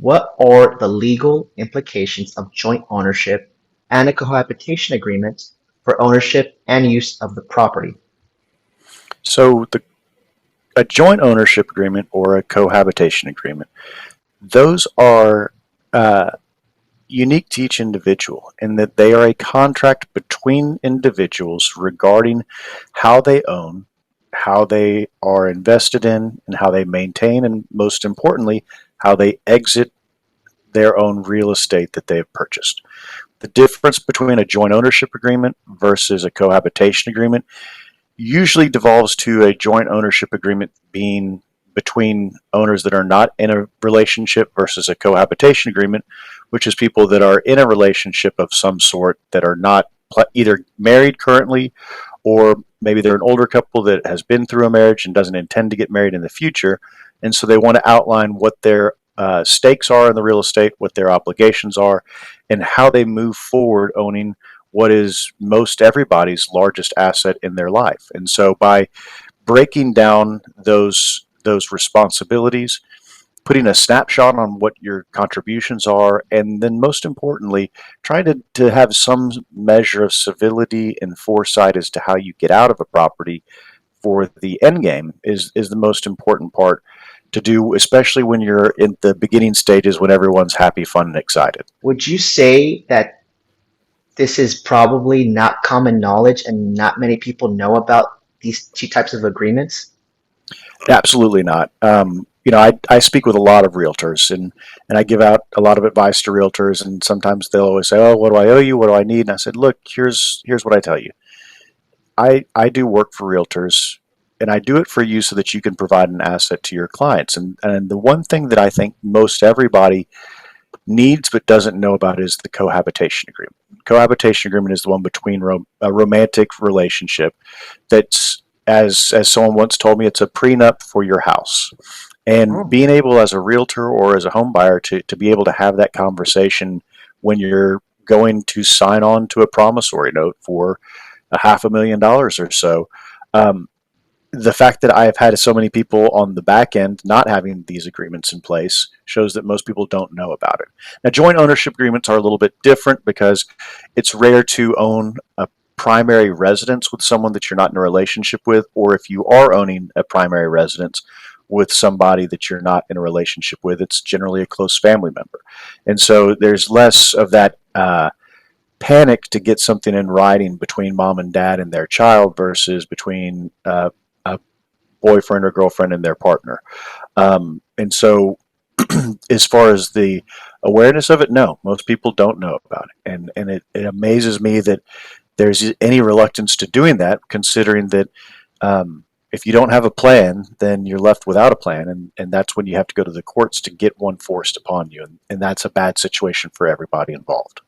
What are the legal implications of joint ownership and a cohabitation agreement for ownership and use of the property? So a joint ownership agreement or a cohabitation agreement, those are uh, unique to each individual in that they are a contract between individuals regarding how they own, how they are invested in, and how they maintain, and most importantly, how they exit their own real estate that they have purchased. The difference between a joint ownership agreement versus a cohabitation agreement usually devolves to a joint ownership agreement being between owners that are not in a relationship versus a cohabitation agreement, which is people that are in a relationship of some sort that are not either married currently, or maybe they're an older couple that has been through a marriage and doesn't intend to get married in the future. And so they want to outline what their stakes are in the real estate, what their obligations are, and how they move forward owning what is most everybody's largest asset in their life. And so by breaking down those responsibilities, putting a snapshot on what your contributions are, and then most importantly, trying to have some measure of civility and foresight as to how you get out of a property for the end game is the most important part to do, especially when you're in the beginning stages when everyone's happy, fun, and excited. Would you say that this is probably not common knowledge and not many people know about these two types of agreements? Absolutely not. I speak with a lot of realtors, and I give out a lot of advice to realtors, and sometimes they'll always say, "Oh, what do I owe you? What do I need?" And I said, "Look, here's what I tell you. I do work for realtors, and I do it for you so that you can provide an asset to your clients. And the one thing that I think most everybody needs but doesn't know about is the cohabitation agreement. Cohabitation agreement is the one between a romantic relationship that's, as someone once told me, it's a prenup for your house. And Oh, being able as a realtor or as a home buyer to be able to have that conversation when you're going to sign on to a promissory note for a $500,000 or so, um, the fact that I have had so many people on the back end not having these agreements in place shows that most people don't know about it. Now, joint ownership agreements are a little bit different because it's rare to own a primary residence with someone that you're not in a relationship with, or if you are owning a primary residence with somebody that you're not in a relationship with, it's generally a close family member. And so there's less of that panic to get something in writing between mom and dad and their child versus between a boyfriend or girlfriend and their partner. And so, as far as the awareness of it, no, most people don't know about it, and it amazes me that there's any reluctance to doing that, considering that if you don't have a plan, then you're left without a plan, and that's when you have to go to the courts to get one forced upon you, and that's a bad situation for everybody involved.